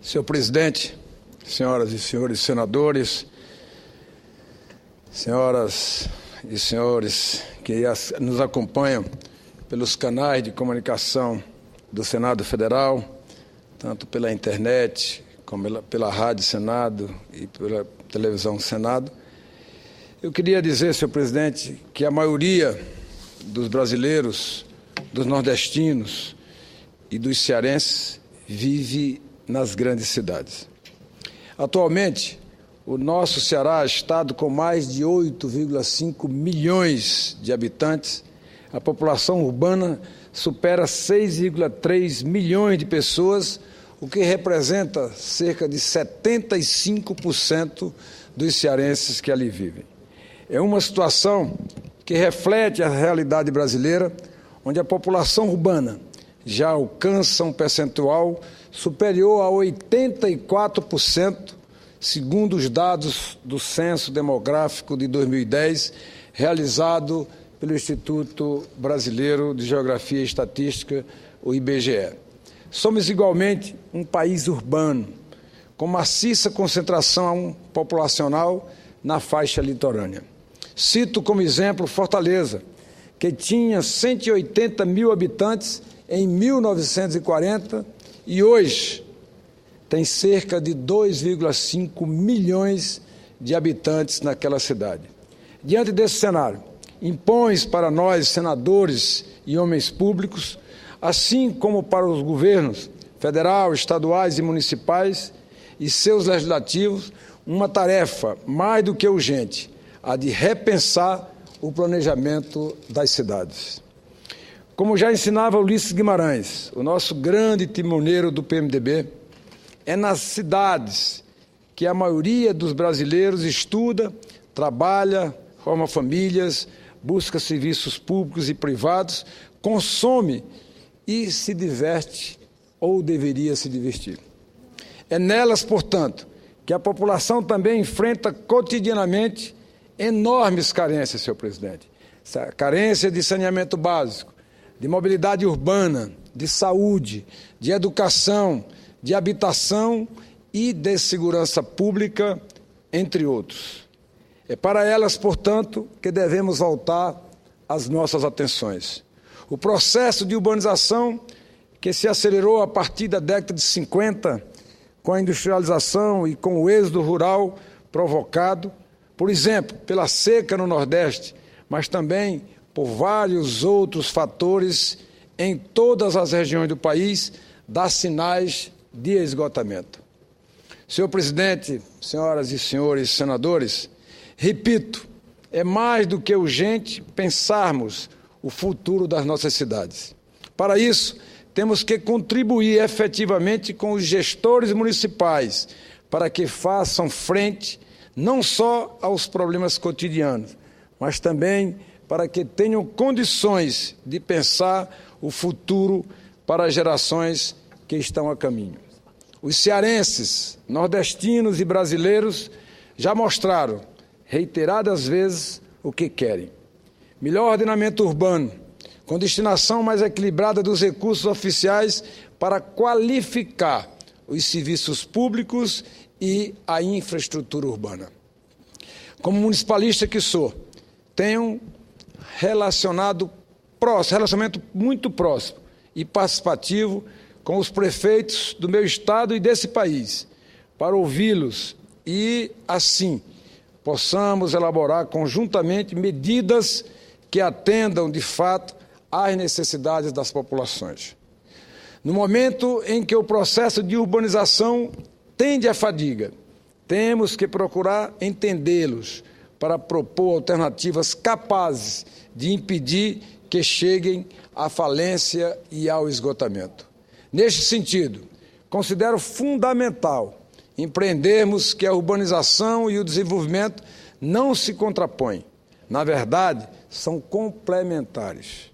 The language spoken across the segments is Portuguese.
Senhor presidente, senhoras e senhores senadores, senhoras e senhores que nos acompanham pelos canais de comunicação do Senado Federal, tanto pela internet, como pela Rádio Senado e pela televisão Senado. Eu queria dizer, senhor presidente, que a maioria dos brasileiros, dos nordestinos e dos cearenses vive nas grandes cidades. Atualmente, o nosso Ceará, estado com mais de 8,5 milhões de habitantes, a população urbana supera 6,3 milhões de pessoas, o que representa cerca de 75% dos cearenses que ali vivem. É uma situação que reflete a realidade brasileira, onde a população urbana já alcança um percentual superior a 84%, segundo os dados do Censo Demográfico de 2010, realizado pelo Instituto Brasileiro de Geografia e Estatística, o IBGE. Somos igualmente um país urbano, com maciça concentração populacional na faixa litorânea. Cito como exemplo Fortaleza, que tinha 180 mil habitantes em 1940 e hoje tem cerca de 2,5 milhões de habitantes naquela cidade. Diante desse cenário, impõe-se para nós, senadores e homens públicos, assim como para os governos federal, estaduais e municipais e seus legislativos, uma tarefa mais do que urgente, a de repensar o planejamento das cidades. Como já ensinava Ulisses Guimarães, o nosso grande timoneiro do PMDB, é nas cidades que a maioria dos brasileiros estuda, trabalha, forma famílias, busca serviços públicos e privados, consome e se diverte ou deveria se divertir. É nelas, portanto, que a população também enfrenta cotidianamente enormes carências, senhor presidente. Carência de saneamento básico, de mobilidade urbana, de saúde, de educação, de habitação e de segurança pública, entre outros. É para elas, portanto, que devemos voltar as nossas atenções. O processo de urbanização, que se acelerou a partir da década de 50, com a industrialização e com o êxodo rural provocado, por exemplo, pela seca no Nordeste, mas também por vários outros fatores em todas as regiões do país, dá sinais de esgotamento. Senhor presidente, senhoras e senhores senadores, repito, é mais do que urgente pensarmos o futuro das nossas cidades. Para isso, temos que contribuir efetivamente com os gestores municipais para que façam frente não só aos problemas cotidianos, mas também para que tenham condições de pensar o futuro para as gerações que estão a caminho. Os cearenses, nordestinos e brasileiros já mostraram, reiteradas vezes, o que querem. Melhor ordenamento urbano, com destinação mais equilibrada dos recursos oficiais para qualificar os serviços públicos e a infraestrutura urbana. Como municipalista que sou, tenho um relacionamento muito próximo e participativo com os prefeitos do meu estado e desse país, para ouvi-los e, assim, possamos elaborar conjuntamente medidas que atendam, de fato, às necessidades das populações. No momento em que o processo de urbanização tende à fadiga, temos que procurar entendê-los para propor alternativas capazes de impedir que cheguem à falência e ao esgotamento. Neste sentido, considero fundamental empreendermos que a urbanização e o desenvolvimento não se contrapõem. Na verdade, são complementares.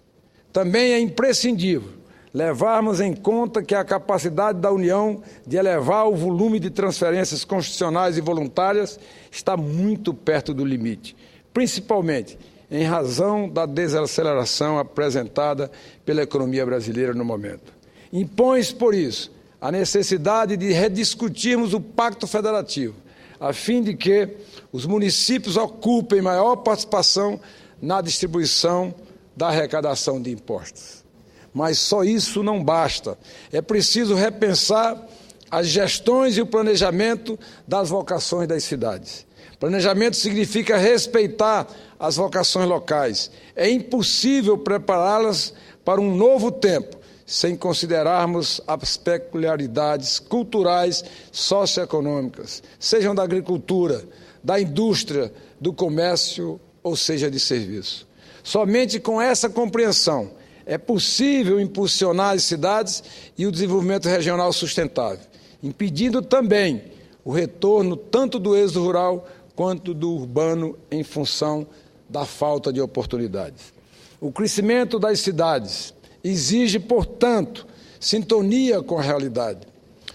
Também é imprescindível levarmos em conta que a capacidade da União de elevar o volume de transferências constitucionais e voluntárias está muito perto do limite, principalmente em razão da desaceleração apresentada pela economia brasileira no momento. Impõe-se, por isso, a necessidade de rediscutirmos o Pacto Federativo, a fim de que os municípios ocupem maior participação na distribuição da arrecadação de impostos. Mas só isso não basta. É preciso repensar as gestões e o planejamento das vocações das cidades. Planejamento significa respeitar as vocações locais. É impossível prepará-las para um novo tempo sem considerarmos as peculiaridades culturais, socioeconômicas, sejam da agricultura, da indústria, do comércio, ou seja, de serviço. Somente com essa compreensão é possível impulsionar as cidades e o desenvolvimento regional sustentável, impedindo também o retorno tanto do êxodo rural quanto do urbano em função da falta de oportunidades. O crescimento das cidades exige, portanto, sintonia com a realidade.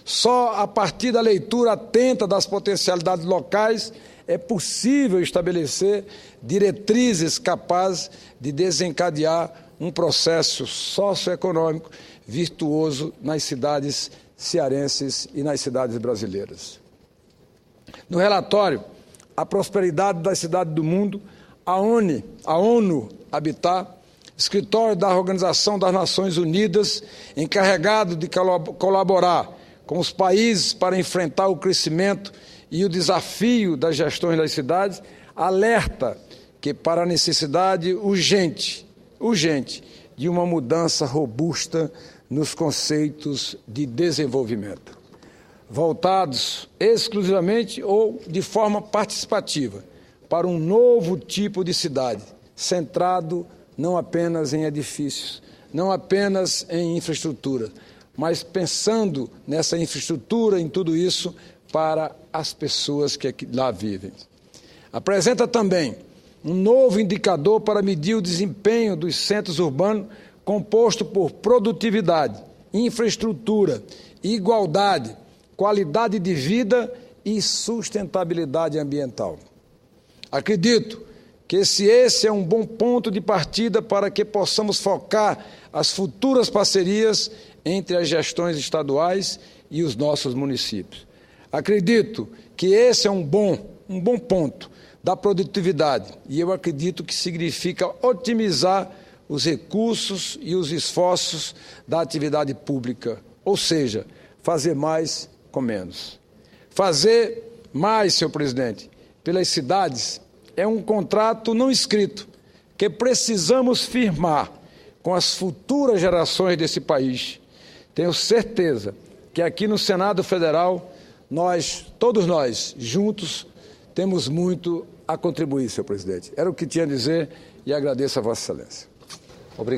Só a partir da leitura atenta das potencialidades locais é possível estabelecer diretrizes capazes de desencadear um processo socioeconômico virtuoso nas cidades cearenses e nas cidades brasileiras. No relatório, A Prosperidade das Cidades do Mundo, a ONU Habitat, escritório da Organização das Nações Unidas, encarregado de colaborar com os países para enfrentar o crescimento e o desafio das gestões das cidades, alerta que para a necessidade urgente de uma mudança robusta nos conceitos de desenvolvimento, voltados exclusivamente ou de forma participativa para um novo tipo de cidade, centrado não apenas em edifícios, não apenas em infraestrutura, mas pensando nessa infraestrutura, em tudo isso, para as pessoas que lá vivem. Apresenta também um novo indicador para medir o desempenho dos centros urbanos, composto por produtividade, infraestrutura, igualdade, qualidade de vida e sustentabilidade ambiental. Acredito que esse é um bom ponto de partida para que possamos focar as futuras parcerias entre as gestões estaduais e os nossos municípios. Acredito que esse é um bom ponto da produtividade e eu acredito que significa otimizar os recursos e os esforços da atividade pública, ou seja, fazer mais com menos. Fazer mais, senhor presidente, pelas cidades é um contrato não escrito que precisamos firmar com as futuras gerações desse país. Tenho certeza que aqui no Senado Federal, todos nós, juntos, temos muito a contribuir, senhor presidente. Era o que tinha a dizer e agradeço a Vossa Excelência. Obrigado.